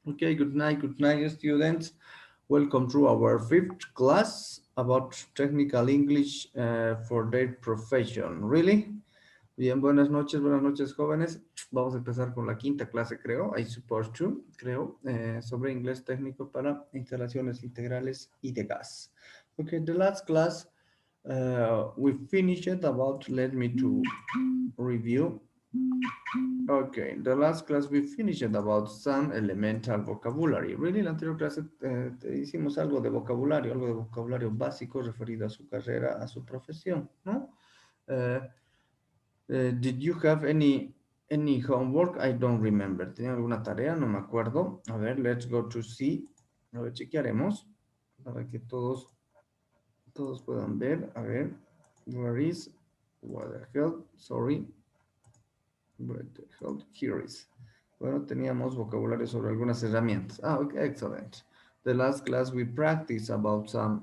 Okay, good night, students. Welcome to our fifth class about technical English for their profession. Really? Bien, buenas noches, jóvenes. Vamos a empezar con la quinta clase, creo. I suppose to, creo, sobre inglés técnico para instalaciones integrales y de gas. Okay, the last class we finished about, let me to review. Okay, the last class we finished about some elemental vocabulary. Really, la anterior clase hicimos algo de vocabulario básico referido a su carrera, a su profesión, ¿no? Eh, did you have any homework? I don't remember. ¿Tenía alguna tarea? No me acuerdo. A ver, let's go to see. A ver, chequearemos para que todos puedan ver. A ver, where is, what the hell, sorry. But hold, here is. Bueno, teníamos vocabulario sobre algunas herramientas. Ah, okay, excellent. The last class we practiced about some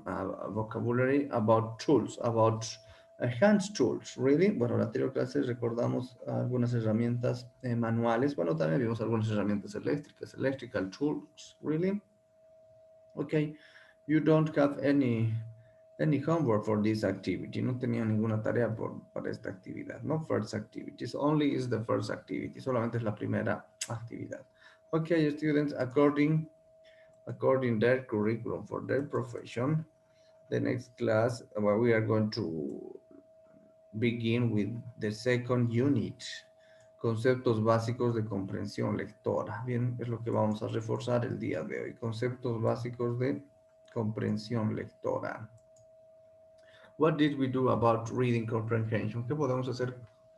vocabulary, about tools, about hand tools, really. Bueno, la anterior clase recordamos algunas herramientas manuales. Bueno, también vimos algunas herramientas eléctricas, electrical tools, really. Okay, you don't have any homework for this activity. No tenía ninguna tarea para esta actividad, ¿no? First activities. Only is the first activity. Solamente es la primera actividad. Okay, students, according their curriculum for their profession, the next class, well, we are going to begin with the second unit. Conceptos básicos de comprensión lectora. Bien, es lo que vamos a reforzar el día de hoy. Conceptos básicos de comprensión lectora. What did we do about reading comprehension? ¿Qué podemos hacer?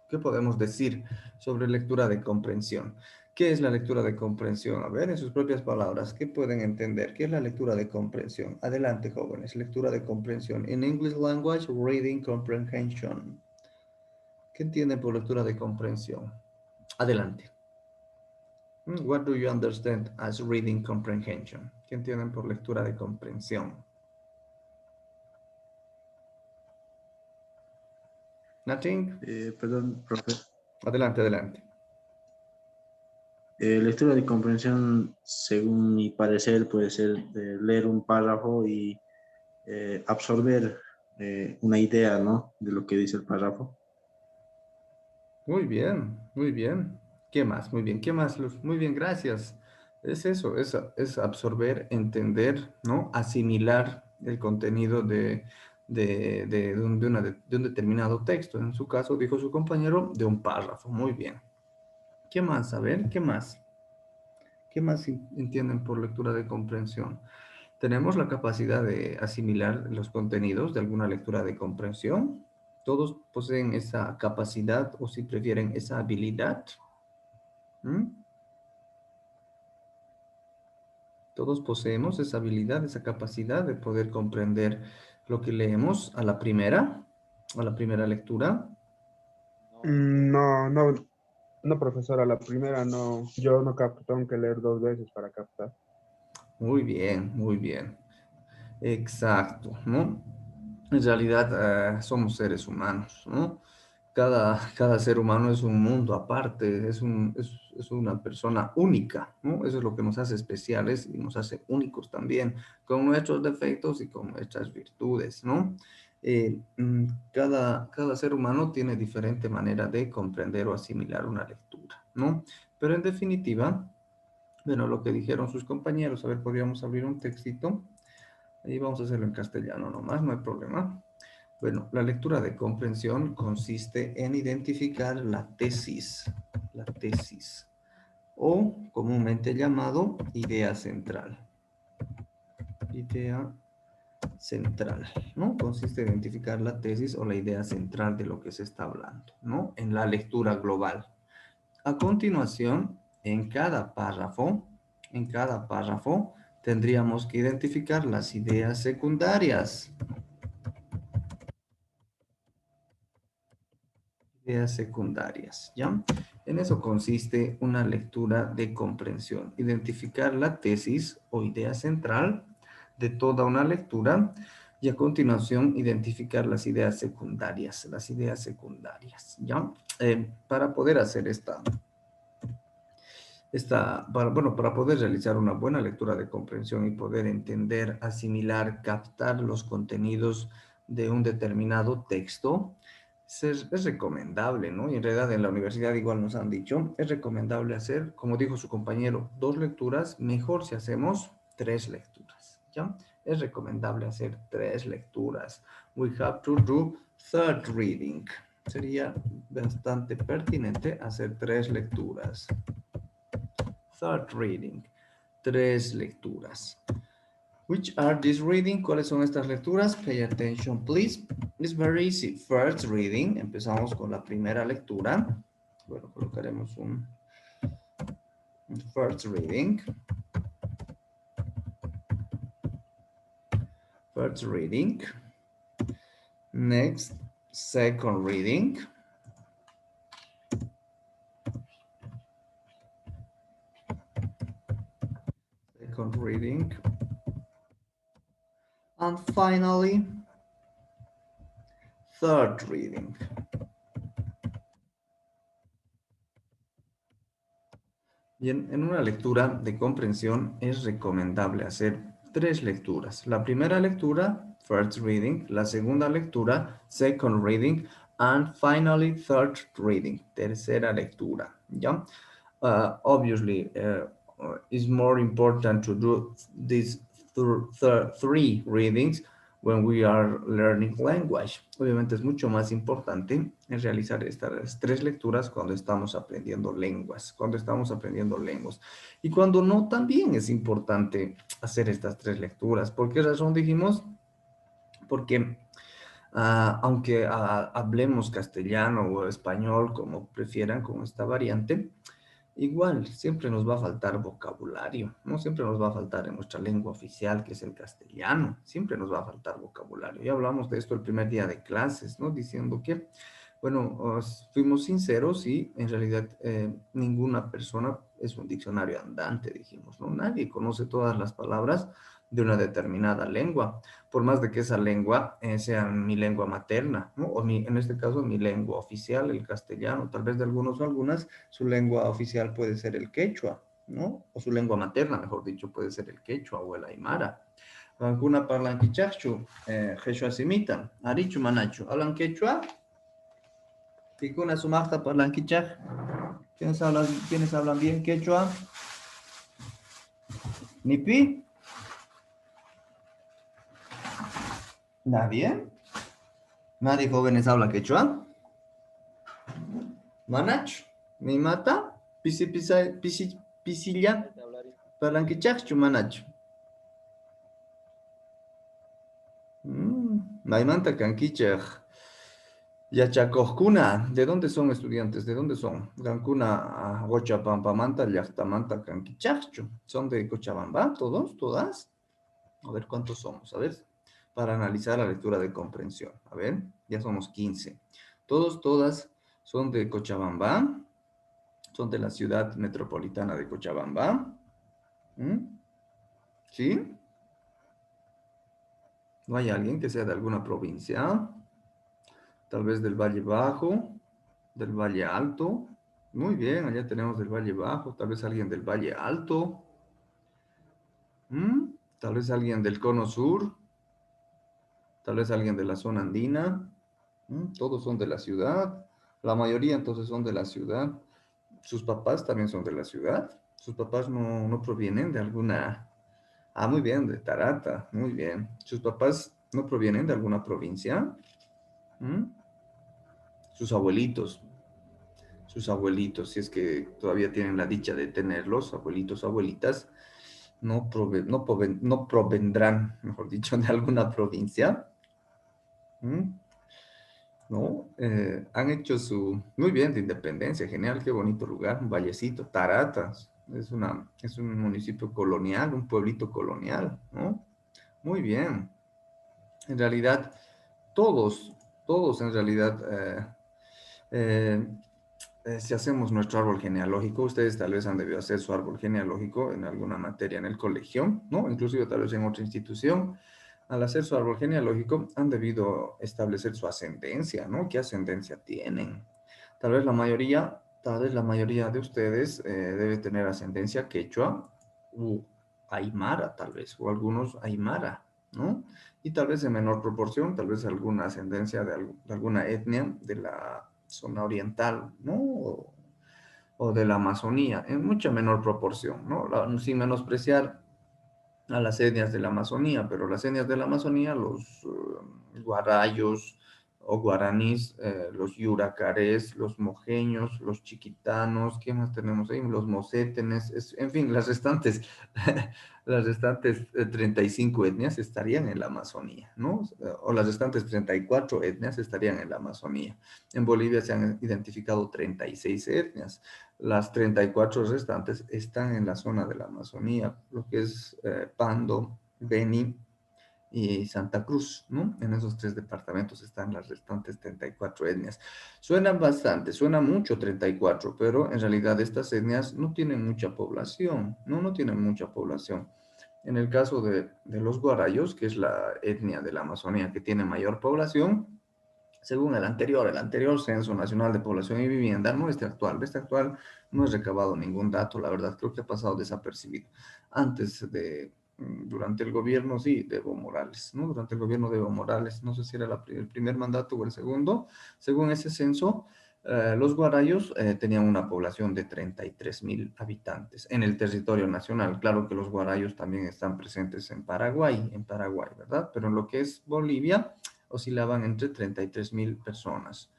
¿Qué podemos decir sobre lectura de comprensión? ¿Qué es la lectura de comprensión? A ver, en sus propias palabras, ¿qué pueden entender? ¿Qué es la lectura de comprensión? Adelante, jóvenes. Lectura de comprensión. In English language, reading comprehension. ¿Qué entienden por lectura de comprensión? Adelante. What do you understand as reading comprehension? ¿Qué entienden por lectura de comprensión? Nothing. Perdón, profe. Adelante, adelante. Lectura de comprensión, según mi parecer, puede ser leer un párrafo y absorber una idea, ¿no? De lo que dice el párrafo. Muy bien, muy bien. ¿Qué más? Muy bien. ¿Qué más, Luz? Muy bien, gracias. Es eso, es absorber, entender, ¿no? Asimilar el contenido de un determinado texto. En su caso, dijo su compañero, de un párrafo. Muy bien. ¿Qué más? A ver, ¿qué más? ¿Qué más entienden por lectura de comprensión? ¿Tenemos la capacidad de asimilar los contenidos de alguna lectura de comprensión? ¿Todos poseen esa capacidad o si prefieren esa habilidad? ¿Mm? Todos poseemos esa habilidad, esa capacidad de poder comprender lo que leemos a la primera lectura. No, no, no, profesora, la primera no, yo no capto, tengo que leer dos veces para captar. Muy bien, muy bien. Exacto, ¿no? En realidad somos seres humanos, ¿no? Cada ser humano es un mundo aparte, es una persona única, ¿no? Eso es lo que nos hace especiales y nos hace únicos también, con nuestros defectos y con nuestras virtudes, ¿no? Cada ser humano tiene diferente manera de comprender o asimilar una lectura, ¿no? Pero en definitiva, bueno, lo que dijeron sus compañeros, a ver, podríamos abrir un textito. Ahí vamos a hacerlo en castellano nomás, no hay problema. Bueno, la lectura de comprensión consiste en identificar la tesis, o comúnmente llamado idea central. Idea central, ¿no? Consiste en identificar la tesis o la idea central de lo que se está hablando, ¿no? En la lectura global. A continuación, en cada párrafo, tendríamos que identificar las ideas secundarias. Ideas secundarias, ¿ya? En eso consiste una lectura de comprensión. Identificar la tesis o idea central de toda una lectura y a continuación identificar las ideas secundarias, ¿ya? Para poder hacer para poder realizar una buena lectura de comprensión y poder entender, asimilar, captar los contenidos de un determinado texto, es recomendable, ¿no? Y en realidad en la universidad igual nos han dicho, es recomendable hacer, como dijo su compañero, 2 lecturas, mejor si hacemos 3 lecturas, ¿ya? Es recomendable hacer 3 lecturas. We have to do third reading. Sería bastante pertinente hacer 3 lecturas. Third reading. 3 lecturas. Which are these reading? ¿Cuáles son estas lecturas? Pay attention, please. It's very easy. First reading. Empezamos con la primera lectura. Bueno, colocaremos un first reading. First reading. Next, second reading. Second reading. And finally, third reading. Bien, en una lectura de comprensión es recomendable hacer 3 lecturas. La primera lectura, first reading. La segunda lectura, second reading. And finally, third reading. Tercera lectura. ¿Ya? Obviously, it's more important to do these 3 readings when we are learning language. Obviamente es mucho más importante realizar estas 3 lecturas cuando estamos aprendiendo lenguas, Y cuando no, también es importante hacer estas 3 lecturas. ¿Por qué razón dijimos? Porque aunque hablemos castellano o español, como prefieran, con esta variante, igual, siempre nos va a faltar vocabulario, ¿no? Siempre nos va a faltar en nuestra lengua oficial, que es el castellano. Siempre nos va a faltar vocabulario. Ya hablamos de esto el primer día de clases, ¿no? Diciendo que, bueno, fuimos sinceros y en realidad ninguna persona es un diccionario andante, dijimos, ¿no? Nadie conoce todas las palabras de una determinada lengua, por más de que esa lengua sea mi lengua materna, ¿no? O en este caso mi lengua oficial, el castellano, tal vez de algunos o algunas, su lengua oficial puede ser el quechua, ¿no? O su lengua materna, mejor dicho, puede ser el quechua o el aymara. Alguna parlan quichachu, quechua simita, arichu manachu, ¿hablan quechua? Ticuna sumachta parlan quichaj. ¿Quiénes hablan bien quechua? ¿Nipi? ¿Nadie? ¿Nadie jóvenes habla quechua? ¿Manach? ¿Mi mata? ¿Pisilla? ¿Palanquichach? ¿Manach? Maimanta canquichaj. Yachacoscuna, ¿de dónde son estudiantes? ¿De dónde son? Cancuna, Gochapampamanta, Llachtamanta, Canquichacho. ¿Son de Cochabamba? ¿Todos? ¿Todas? A ver cuántos somos. A ver, para analizar la lectura de comprensión. A ver, ya somos 15. Todos, todas son de Cochabamba. Son de la ciudad metropolitana de Cochabamba. ¿Sí? ¿No hay alguien que sea de alguna provincia? Tal vez del Valle Bajo, del Valle Alto. Muy bien, allá tenemos del Valle Bajo. Tal vez alguien del Valle Alto. Tal vez alguien del Cono Sur. Tal vez alguien de la zona andina. Todos son de la ciudad. La mayoría entonces son de la ciudad. Sus papás también son de la ciudad. Sus papás no provienen de alguna... Ah, muy bien, de Tarata. Muy bien. Sus papás no provienen de alguna provincia. Sus abuelitos, si es que todavía tienen la dicha de tenerlos, abuelitos, abuelitas, no provendrán, mejor dicho, de alguna provincia. ¿No? Han hecho muy bien, de independencia, genial, qué bonito lugar, un vallecito, Taratas, es un municipio colonial, un pueblito colonial, ¿no? Muy bien. En realidad, todos en realidad, si hacemos nuestro árbol genealógico, ustedes tal vez han debido hacer su árbol genealógico en alguna materia en el colegio, ¿no? Inclusive tal vez en otra institución. Al hacer su árbol genealógico, han debido establecer su ascendencia, ¿no? ¿Qué ascendencia tienen? Tal vez la mayoría tal vez la mayoría de ustedes debe tener ascendencia quechua u aymara, tal vez, o algunos aymara, ¿no? Y tal vez en menor proporción, tal vez alguna ascendencia de alguna etnia de la zona oriental, ¿no? O de la Amazonía, en mucha menor proporción, ¿no? Sin menospreciar a las etnias de la Amazonía, pero las etnias de la Amazonía, los guarayos o guaraníes, los yuracarés, los mojeños, los chiquitanos, ¿qué más tenemos ahí? Los mocétenes, en fin, las restantes, las restantes 35 etnias estarían en la Amazonía, ¿no? O las restantes 34 etnias estarían en la Amazonía. En Bolivia se han identificado 36 etnias. Las 34 restantes están en la zona de la Amazonía, lo que es Pando, Beni y Santa Cruz, ¿no? En esos tres departamentos están las restantes 34 etnias. Suenan bastante, suena mucho 34, pero en realidad estas etnias no tienen mucha población, ¿no? No tienen mucha población. En el caso de los guarayos, que es la etnia de la Amazonía que tiene mayor población, según el anterior Censo Nacional de Población y Vivienda, no este actual no he recabado ningún dato, la verdad, creo que ha pasado desapercibido. Antes durante el gobierno, sí, de Evo Morales, ¿no? Durante el gobierno de Evo Morales, no sé si era el primer mandato o el segundo, según ese censo, los guarayos tenían una población de 33.000 habitantes en el territorio nacional. Claro que los guarayos también están presentes en Paraguay, ¿verdad? Pero en lo que es Bolivia, oscilaban entre 33.000 personas.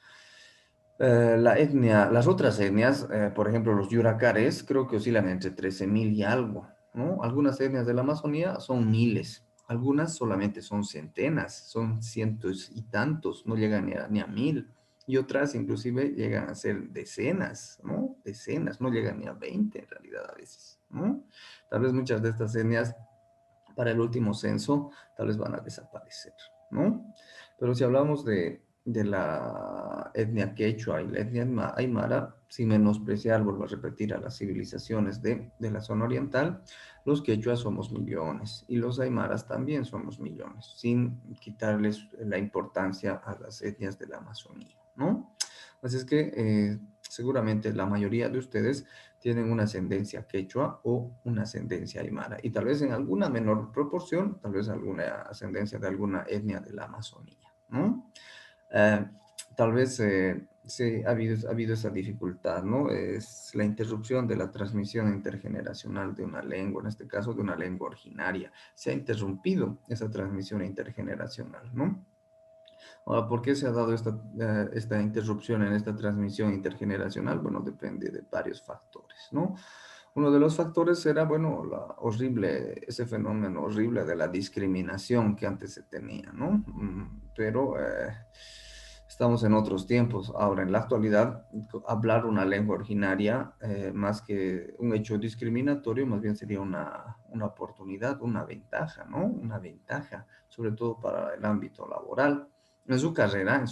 Las otras etnias, por ejemplo, los yuracares, creo que oscilan entre 13.000 y algo, ¿no? Algunas etnias de la Amazonía son miles, algunas solamente son centenas, son cientos y tantos, no llegan ni a 1.000, y otras inclusive llegan a ser decenas, ¿no? Decenas, no llegan ni a 20 en realidad a veces, ¿no? Tal vez muchas de estas etnias para el último censo tal vez van a desaparecer, ¿no? Pero si hablamos de la etnia quechua y la etnia aymara, sin menospreciar, vuelvo a repetir, a las civilizaciones de la zona oriental, los quechuas somos millones y los aymaras también somos millones, sin quitarles la importancia a las etnias de la Amazonía, ¿no? Así es que seguramente la mayoría de ustedes tienen una ascendencia quechua o una ascendencia aymara, y tal vez en alguna menor proporción, tal vez alguna ascendencia de alguna etnia de la Amazonía, ¿no? Eh, Tal vez sí ha habido esa dificultad, ¿no? Es la interrupción de la transmisión intergeneracional de una lengua, en este caso de una lengua originaria. Se ha interrumpido esa transmisión intergeneracional, ¿no? Ahora, ¿por qué se ha dado esta interrupción en esta transmisión intergeneracional? Bueno, depende de varios factores, ¿no? Uno de los factores era, bueno, ese fenómeno horrible de la discriminación que antes se tenía, ¿no? Pero estamos en otros tiempos. Ahora, en la actualidad, hablar una lengua originaria, más que un hecho discriminatorio, más bien sería una oportunidad, una ventaja, ¿no? Una ventaja, sobre todo para el ámbito laboral. En su carrera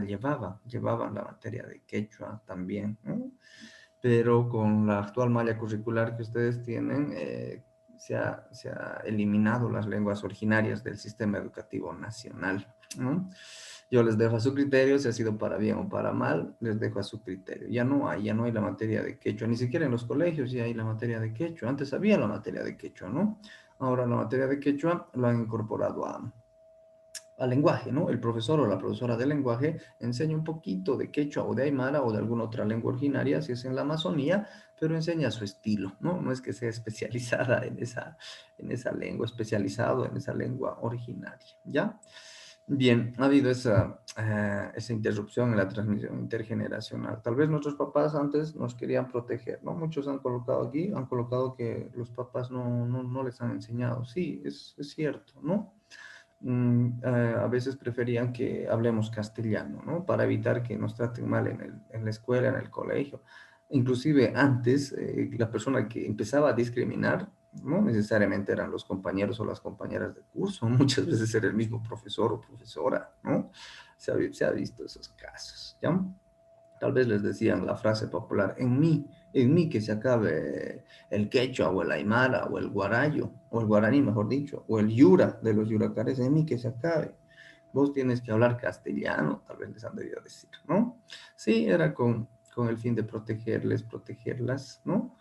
llevaban la materia de quechua también, ¿no? Pero con la actual malla curricular que ustedes tienen, se ha eliminado las lenguas originarias del sistema educativo nacional, ¿no? Yo les dejo a su criterio, si ha sido para bien o para mal, les dejo a su criterio. Ya no hay la materia de quechua, ni siquiera en los colegios ya hay la materia de quechua. Antes había la materia de quechua, ¿no? Ahora la materia de quechua lo han incorporado al lenguaje, ¿no? El profesor o la profesora de lenguaje enseña un poquito de quechua o de aymara o de alguna otra lengua originaria, si es en la Amazonía, pero enseña su estilo, ¿no? No es que sea especializada en esa lengua, especializado en esa lengua originaria, ¿ya? Bien, ha habido esa interrupción en la transmisión intergeneracional. Tal vez nuestros papás antes nos querían proteger, ¿no? Muchos han colocado que los papás no les han enseñado. Sí, es cierto, ¿no? A veces preferían que hablemos castellano, ¿no? Para evitar que nos traten mal en la escuela, en el colegio. Inclusive antes, la persona que empezaba a discriminar no necesariamente eran los compañeros o las compañeras de curso, muchas veces era el mismo profesor o profesora, ¿no? Se ha visto esos casos, ¿ya? Tal vez les decían la frase popular, en mí que se acabe el quechua o el aymara o el guarayo, o el guaraní, mejor dicho, o el yura de los yuracares, en mí que se acabe. Vos tienes que hablar castellano, tal vez les han debido decir, ¿no? Sí, era con con el fin de protegerlas, ¿no?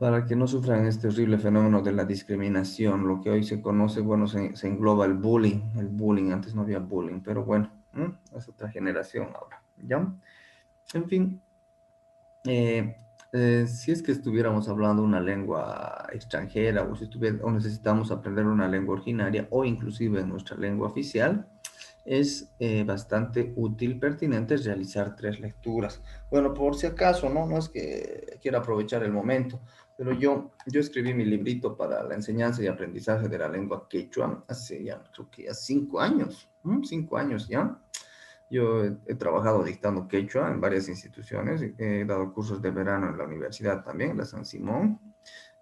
Para que no sufran este horrible fenómeno de la discriminación, lo que hoy se conoce, bueno, se engloba el bullying, antes no había bullying, pero bueno, ¿no? Es otra generación ahora, ¿ya? En fin, si es que estuviéramos hablando una lengua extranjera o, o necesitamos aprender una lengua originaria o inclusive nuestra lengua oficial, es bastante útil, pertinente realizar 3 lecturas. Bueno, por si acaso, ¿no? No es que quiera aprovechar el momento, pero yo escribí mi librito para la enseñanza y aprendizaje de la lengua quechua hace ya, creo que ya 5 años, 5 años ya. Yo he trabajado dictando quechua en varias instituciones, he dado cursos de verano en la universidad también, la San Simón.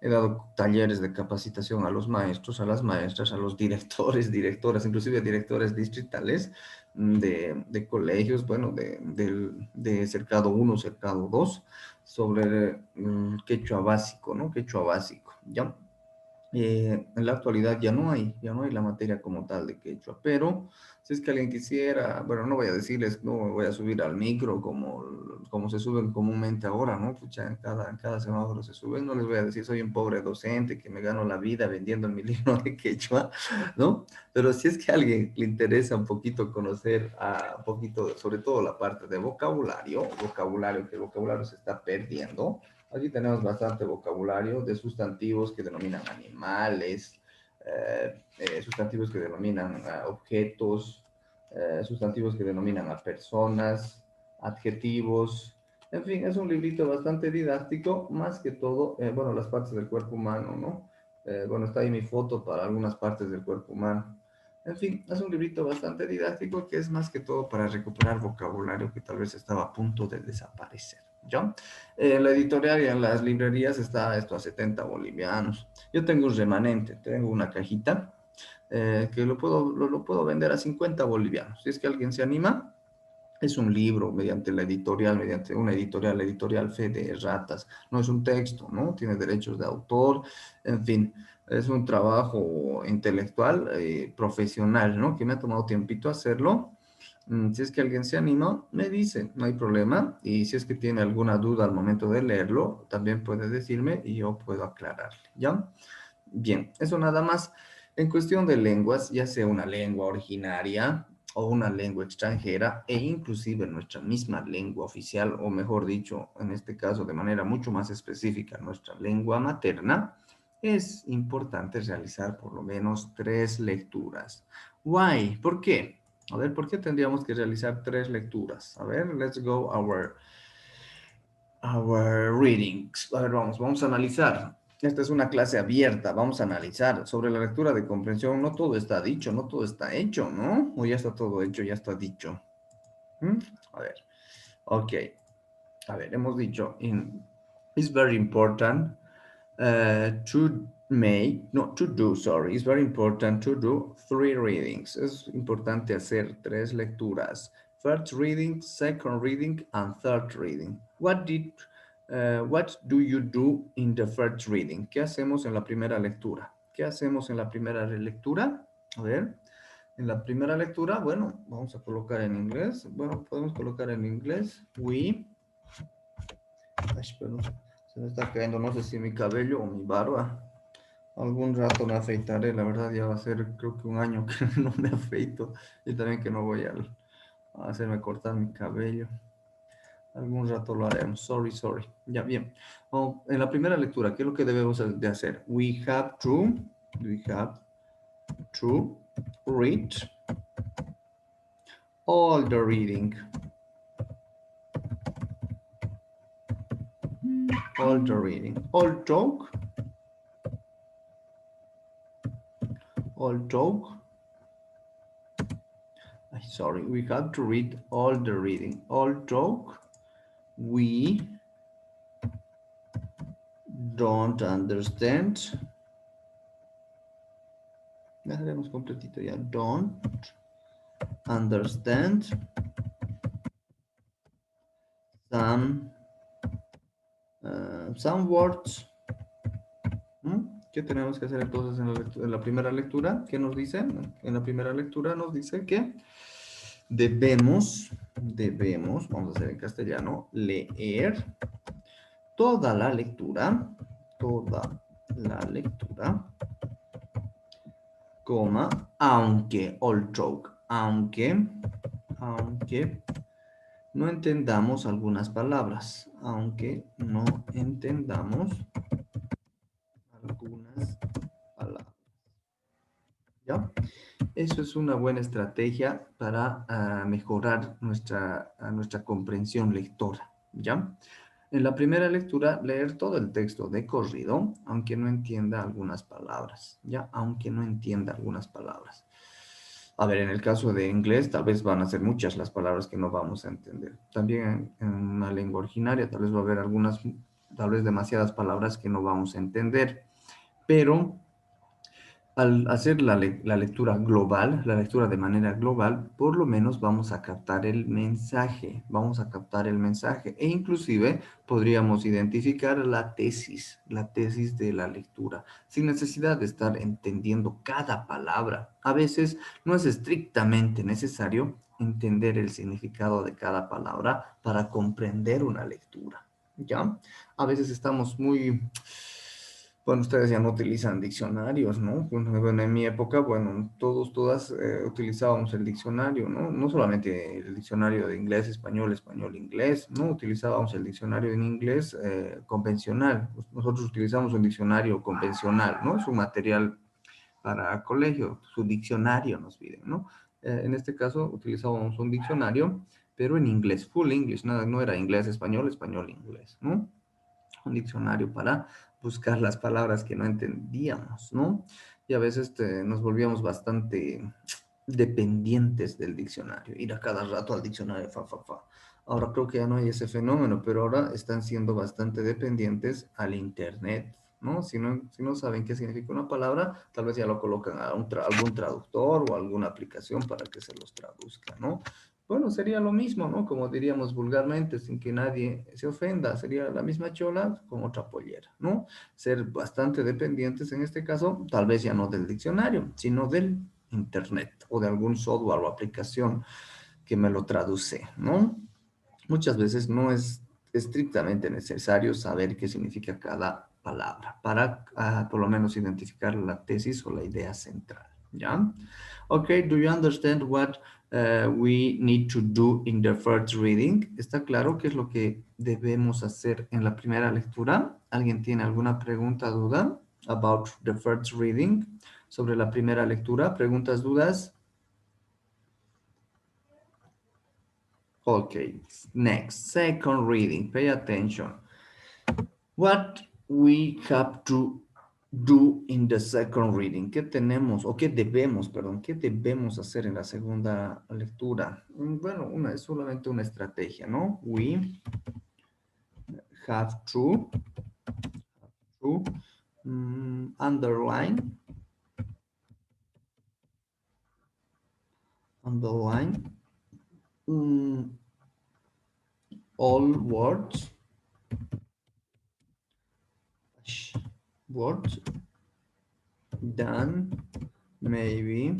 He dado talleres de capacitación a los maestros, a las maestras, a los directores, directoras, inclusive directores distritales de colegios, bueno, de cercado 1, cercado 2, sobre quechua básico, ¿no? Quechua básico, ¿ya? En la actualidad ya no hay la materia como tal de quechua, pero si es que alguien quisiera, bueno, no voy a decirles, no me voy a subir al micro como se suben comúnmente ahora, ¿no? Pucha, en cada semáforo se suben, no les voy a decir, soy un pobre docente que me gano la vida vendiendo mi libro de quechua, ¿no? Pero si es que a alguien le interesa un poquito conocer un poquito, sobre todo la parte de vocabulario, que el vocabulario se está perdiendo. Aquí tenemos bastante vocabulario de sustantivos que denominan animales, sustantivos que denominan objetos, sustantivos que denominan a personas, adjetivos. En fin, es un librito bastante didáctico, más que todo, bueno, las partes del cuerpo humano, ¿no? Bueno, está ahí mi foto para algunas partes del cuerpo humano. En fin, es un librito bastante didáctico que es más que todo para recuperar vocabulario que tal vez estaba a punto de desaparecer, ¿ya? En la editorial y en las librerías está esto a 70 bolivianos. Yo tengo un remanente, tengo una cajita que lo puedo vender a 50 bolivianos. Si es que alguien se anima, es un libro mediante la editorial, mediante una editorial, la editorial Fe de Ratas. No es un texto, ¿no? Tiene derechos de autor, en fin, es un trabajo intelectual, profesional, ¿no? Que me ha tomado tiempito hacerlo. Si es que alguien se anima, me dice, no hay problema. Y si es que tiene alguna duda al momento de leerlo, también puede decirme y yo puedo aclararle, ¿ya? Bien, eso nada más. En cuestión de lenguas, ya sea una lengua originaria o una lengua extranjera e inclusive nuestra misma lengua oficial, o mejor dicho, en este caso de manera mucho más específica, nuestra lengua materna, es importante realizar por lo menos 3 lecturas. Why? ¿Por qué? A ver, ¿por qué tendríamos que realizar 3 lecturas? A ver, let's go our readings. A ver, vamos a analizar. Esta es una clase abierta, vamos a analizar sobre la lectura de comprensión. No todo está dicho, no todo está hecho, ¿no? O ya está todo hecho, ya está dicho. A ver, ok. A ver, hemos dicho, it's very important it's very important to do 3 readings. Es importante hacer 3 lecturas. First reading, second reading, and third reading. What do you do in the first reading? ¿Qué hacemos en la primera lectura? ¿Qué hacemos en la primera lectura? A ver, en la primera lectura, bueno, vamos a colocar en inglés. Bueno, podemos colocar en inglés. Ay, perdón. Se me está cayendo, no sé si mi cabello o mi barba. Algún rato me afeitaré, la verdad ya va a ser creo que un año que no me afeito y también que no voy a hacerme cortar mi cabello. Algún rato lo haremos, sorry. Ya, bien. En la primera lectura, ¿qué es lo que debemos de hacer? We have to read all the reading. All talk. Sorry, we have to read all the reading. All talk. We don't understand. Ya haremos completito ya. Don't understand some words. ¿Qué tenemos que hacer entonces en la primera lectura? ¿Qué nos dice? En la primera lectura nos dice que Debemos, vamos a hacer en castellano, leer toda la lectura, coma, aunque, aunque no entendamos algunas palabras, ¿ya? Eso es una buena estrategia para mejorar nuestra comprensión lectora, ¿ya? En la primera lectura, leer todo el texto de corrido, aunque no entienda algunas palabras, ¿ya? Aunque no entienda algunas palabras. A ver, en el caso de inglés, tal vez van a ser muchas las palabras que no vamos a entender. También en una lengua originaria, tal vez va a haber algunas, tal vez demasiadas palabras que no vamos a entender. Pero al hacer la lectura global, la lectura de manera global, por lo menos vamos a captar el mensaje, e inclusive podríamos identificar la tesis de la lectura, sin necesidad de estar entendiendo cada palabra. A veces no es estrictamente necesario entender el significado de cada palabra para comprender una lectura, ¿ya? A veces estamos muy... Bueno, ustedes ya no utilizan diccionarios, ¿no? Bueno, en mi época, bueno, todas utilizábamos el diccionario, ¿no? No solamente el diccionario de inglés, español, español, inglés, ¿no? Utilizábamos el diccionario en inglés convencional. Nosotros utilizamos un diccionario convencional, ¿no? Su material para colegio, su diccionario nos piden, ¿no? En este caso utilizábamos un diccionario, pero en inglés, full English, nada, no era inglés, español, español, inglés, ¿no? Un diccionario para buscar las palabras que no entendíamos, ¿no? Y a veces nos volvíamos bastante dependientes del diccionario, ir a cada rato al diccionario, fa. Ahora creo que ya no hay ese fenómeno, pero ahora están siendo bastante dependientes al internet, ¿no? Si no saben qué significa una palabra, tal vez ya lo colocan a algún traductor o alguna aplicación para que se los traduzca, ¿no? Bueno, sería lo mismo, ¿no? Como diríamos vulgarmente, sin que nadie se ofenda, sería la misma chola con otra pollera, ¿no? Ser bastante dependientes en este caso, tal vez ya no del diccionario, sino del internet o de algún software o aplicación que me lo traduce, ¿no? Muchas veces no es estrictamente necesario saber qué significa cada palabra para por lo menos identificar la tesis o la idea central, ¿ya? Okay, do you understand what we need to do in the first reading? ¿Está claro qué es lo que debemos hacer en la primera lectura? ¿Alguien tiene alguna pregunta, duda about the first reading? Sobre la primera lectura, preguntas, dudas. Okay, next, second reading, pay attention. What we have to do in the second reading. ¿Qué tenemos, o qué debemos, perdón, qué debemos hacer en la segunda lectura? Bueno, es solamente una estrategia, ¿no? We have to underline all words then maybe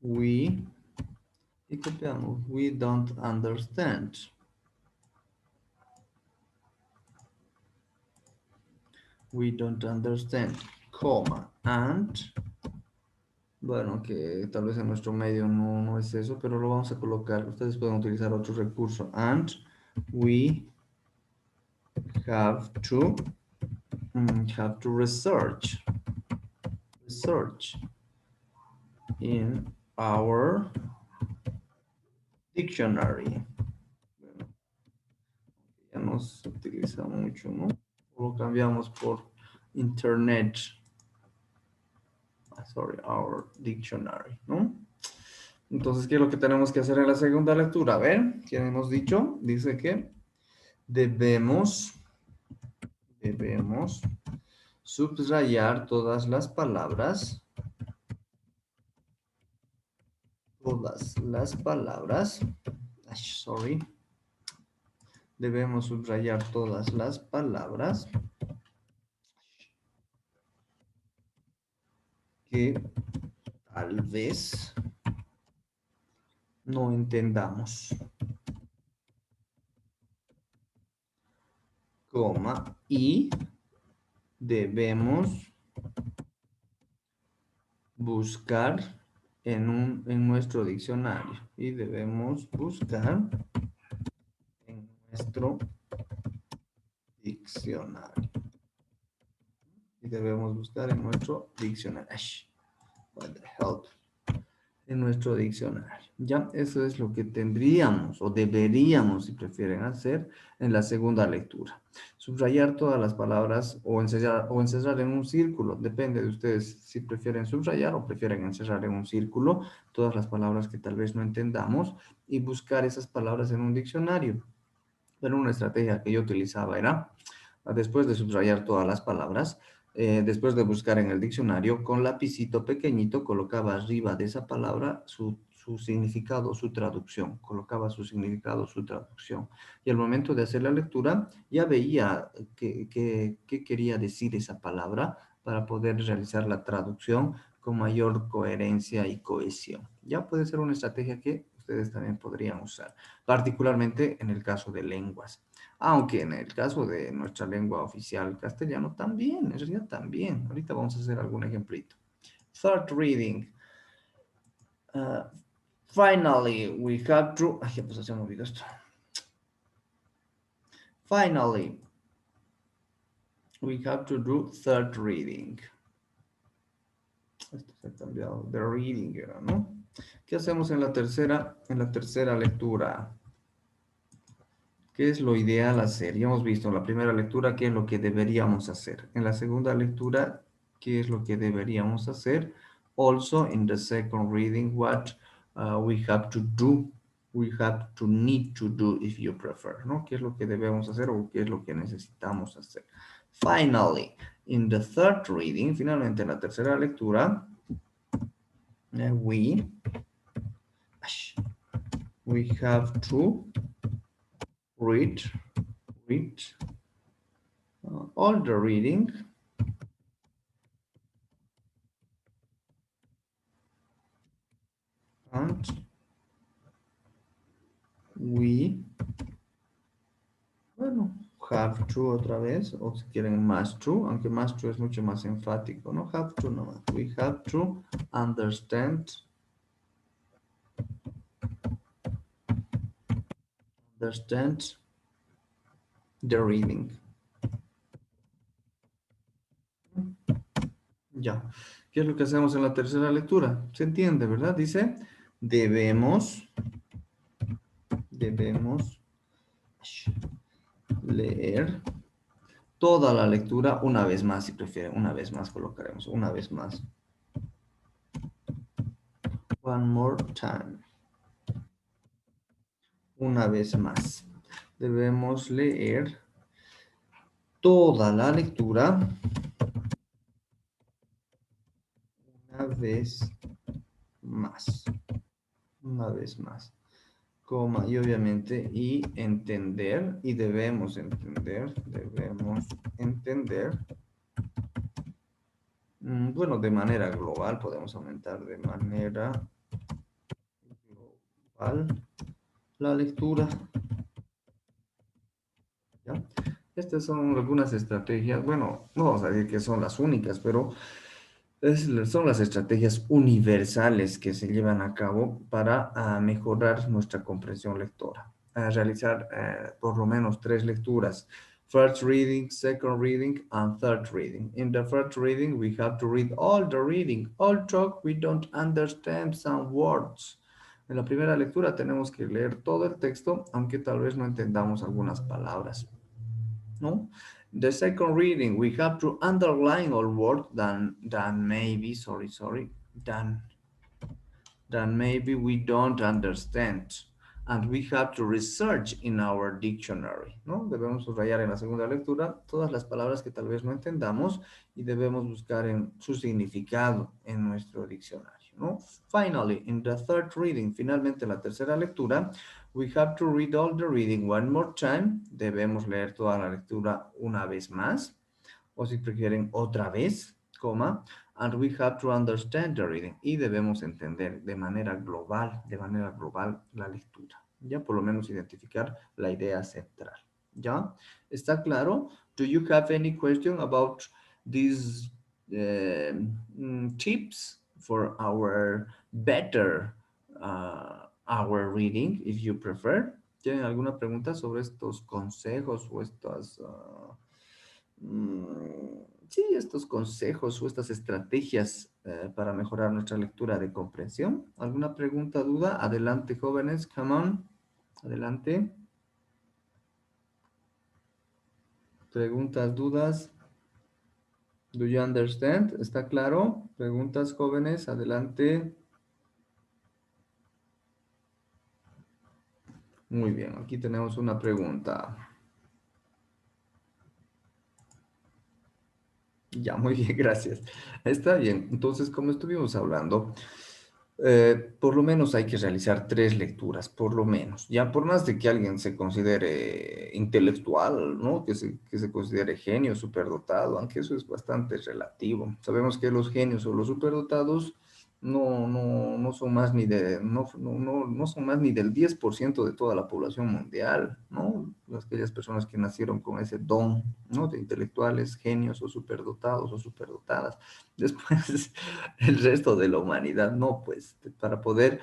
we don't understand. We don't understand, coma, and, bueno, que tal vez en nuestro medio no es eso, pero lo vamos a colocar. Ustedes pueden utilizar otro recurso. And we have to research in our dictionary. Bueno, ya no se utiliza mucho, ¿no? Lo cambiamos por internet. Sorry, our dictionary, ¿no? Entonces, ¿qué es lo que tenemos que hacer en la segunda lectura? A ver, ¿qué hemos dicho? Dice que debemos subrayar todas las palabras. Sorry. Debemos subrayar todas las palabras que tal vez no entendamos. Coma, y debemos buscar en nuestro diccionario. Y debemos buscar en nuestro diccionario. Y debemos buscar en nuestro diccionario. What the hell? En nuestro diccionario. Ya, eso es lo que tendríamos o deberíamos, si prefieren, hacer en la segunda lectura. Subrayar todas las palabras o encerrar en un círculo. Depende de ustedes si prefieren subrayar o prefieren encerrar en un círculo todas las palabras que tal vez no entendamos y buscar esas palabras en un diccionario. Pero una estrategia que yo utilizaba era, después de subrayar todas las palabras, después de buscar en el diccionario, con lapicito pequeñito colocaba arriba de esa palabra su significado, su traducción. Colocaba su significado, su traducción. Y al momento de hacer la lectura, ya veía qué quería decir esa palabra para poder realizar la traducción con mayor coherencia y cohesión. Ya puede ser una estrategia que ustedes también podrían usar, particularmente en el caso de lenguas. Aunque en el caso de nuestra lengua oficial castellano también, en realidad también. Ahorita vamos a hacer algún ejemplito. Third reading. Uh, Finally, we have to... Ay, ya pues se me olvidó esto. Finally, we have to do third reading. Esto se ha cambiado. The reading era, ¿no? ¿Qué hacemos en la tercera lectura? ¿Qué es lo ideal hacer? Ya hemos visto en la primera lectura qué es lo que deberíamos hacer. En la segunda lectura, qué es lo que deberíamos hacer. Also, in the second reading, what we have to do. We have to need to do, if you prefer, ¿no? ¿Qué es lo que debemos hacer o qué es lo que necesitamos hacer? Finally, in the third reading, finalmente en la tercera lectura, we have to read all the reading and we, bueno, have to otra vez, o si quieren must to, aunque must to es mucho más enfático, ¿no? Have to no, we have to understand the reading. Ya. ¿Qué es lo que hacemos en la tercera lectura? ¿Se entiende, verdad? Dice, debemos leer toda la lectura una vez más, si prefieren. Una vez más colocaremos, una vez más. One more time. Una vez más. Debemos leer toda la lectura una vez más. Una vez más. Coma, y obviamente, y entender, y debemos entender. Bueno, de manera global, podemos aumentar de manera global la lectura. ¿Ya? Estas son algunas estrategias, bueno, no vamos a decir que son las únicas, pero son las estrategias universales que se llevan a cabo para mejorar nuestra comprensión lectora. Realizar por lo menos 3 lecturas. First reading, second reading, and third reading. In the first reading, we have to read all the reading. All talk, we don't understand some words. En la primera lectura tenemos que leer todo el texto, aunque tal vez no entendamos algunas palabras, ¿no? The second reading, we have to underline all words than maybe we don't understand. And we have to research in our dictionary, ¿no? Debemos subrayar en la segunda lectura todas las palabras que tal vez no entendamos y debemos buscar en su significado en nuestro diccionario, ¿no? Finally, in the third reading, finalmente la tercera lectura, we have to read all the reading one more time. Debemos leer toda la lectura una vez más, o si prefieren, otra vez. coma, and we have to understand the reading. Y debemos entender de manera global la lectura. Ya, por lo menos identificar la idea central. ¿Ya? ¿Está claro? Do you have any question about these tips for our better our reading, if you prefer? ¿Tienen alguna pregunta sobre estos consejos o estas... sí, estos consejos o estas estrategias para mejorar nuestra lectura de comprensión? ¿Alguna pregunta, duda? Adelante, jóvenes, come on. Adelante. Preguntas, dudas. Do you understand? ¿Está claro? Preguntas, jóvenes, adelante. Muy bien, aquí tenemos una pregunta. Ya, muy bien, gracias. Está bien. Entonces, como estuvimos hablando, por lo menos hay que realizar 3 lecturas, por lo menos. Ya por más de que alguien se considere intelectual, ¿no? Que se considere genio, superdotado, aunque eso es bastante relativo. Sabemos que los genios o los superdotados no son más ni no son más ni del 10% de toda la población mundial, ¿no? Aquellas personas que nacieron con ese don, ¿no? De intelectuales, genios o superdotados o superdotadas. Después, el resto de la humanidad, no, pues, para poder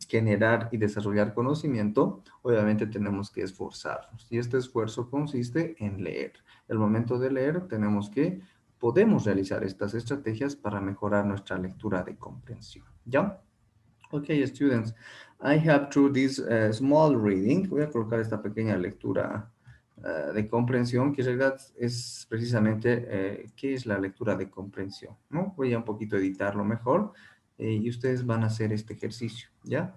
generar y desarrollar conocimiento, obviamente tenemos que esforzarnos. Y este esfuerzo consiste en leer. El momento de leer podemos realizar estas estrategias para mejorar nuestra lectura de comprensión. ¿Ya? Okay, students, I have through this small reading, voy a colocar esta pequeña lectura de comprensión, que en realidad es precisamente qué es la lectura de comprensión, ¿no? Voy a un poquito editarlo mejor y ustedes van a hacer este ejercicio, ¿ya?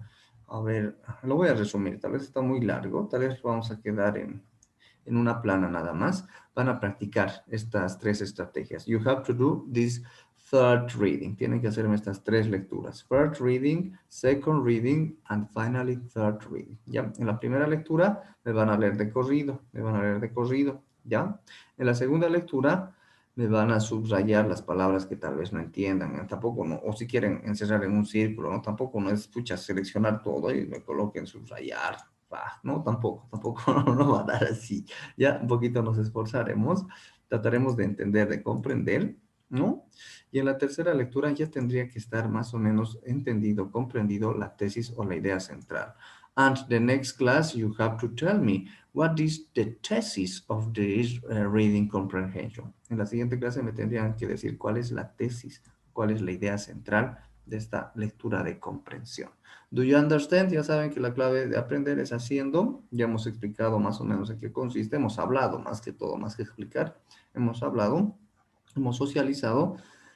A ver, lo voy a resumir, tal vez está muy largo, tal vez vamos a quedar en una plana nada más. Van a practicar estas 3 estrategias. You have to do this third reading. Tienen que hacerme estas 3 lecturas. First reading, second reading, and finally third reading. ¿Ya? En la primera lectura me van a leer de corrido, ¿ya? En la segunda lectura me van a subrayar las palabras que tal vez no entiendan, tampoco no, o si quieren encerrar en un círculo, ¿no? Tampoco no es, pucha, seleccionar todo y me coloquen subrayar, no, tampoco no va a dar así. Ya un poquito nos esforzaremos, trataremos de entender, de comprender, ¿no? Y en la tercera lectura ya tendría que estar más o menos entendido, comprendido la tesis o la idea central. And the next class you have to tell me what is the thesis of this reading comprehension. En la siguiente clase me tendrían que decir cuál es la tesis, cuál es la idea central de esta lectura de comprensión. Do you understand? Ya saben que la clave de aprender es haciendo. Ya hemos explicado más o menos en qué consiste. Hemos hablado más que todo, más que explicar. Hemos hablado, hemos socializado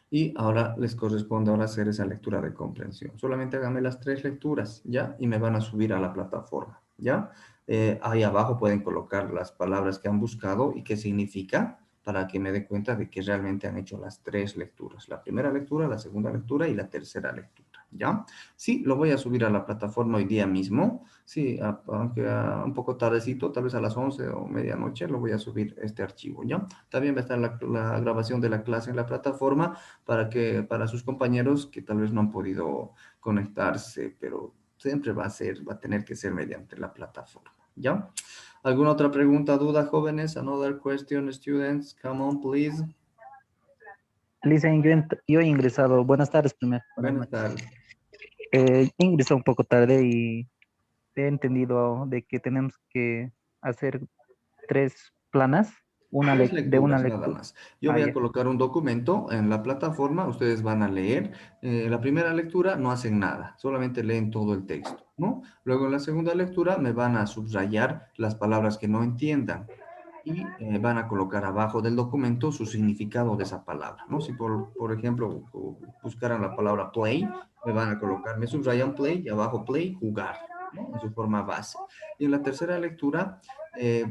y ahora les corresponde ahora hacer esa lectura de comprensión. Solamente háganme las 3 lecturas, ¿ya? Y me van a subir a la plataforma, ¿ya? Ahí abajo pueden colocar las palabras que han buscado y qué significa para que me dé cuenta de que realmente han hecho las 3 lecturas. La primera lectura, la segunda lectura y la tercera lectura, ¿ya? Sí, lo voy a subir a la plataforma hoy día mismo. Sí, aunque un poco tardecito, tal vez a las 11 o medianoche, lo voy a subir este archivo, ¿ya? También va a estar la grabación de la clase en la plataforma para sus compañeros que tal vez no han podido conectarse, pero siempre va a tener que ser mediante la plataforma, ¿ya? ¿Alguna otra pregunta, duda, jóvenes? Another question, students? Come on, please. Listen, yo he ingresado, buenas tardes primero, buenas Buenas noches. tardes. He ingresado un poco tarde y he entendido de que tenemos que hacer 3 planas, Tres de una lecturas nada lectura. más. Yo voy a Ya. colocar un documento en la plataforma, ustedes van a leer. La primera lectura no hacen nada, solamente leen todo el texto, ¿no? Luego en la segunda lectura me van a subrayar las palabras que no entiendan y van a colocar abajo del documento su significado de esa palabra, ¿no? Si por ejemplo buscaran la palabra play, me subrayan play y abajo play, jugar, ¿no? En su forma base. Y en la tercera lectura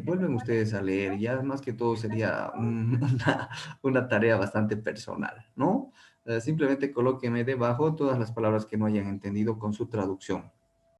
vuelven ustedes a leer, ya más que todo sería una tarea bastante personal, ¿no? Simplemente colóquenme debajo todas las palabras que no hayan entendido con su traducción,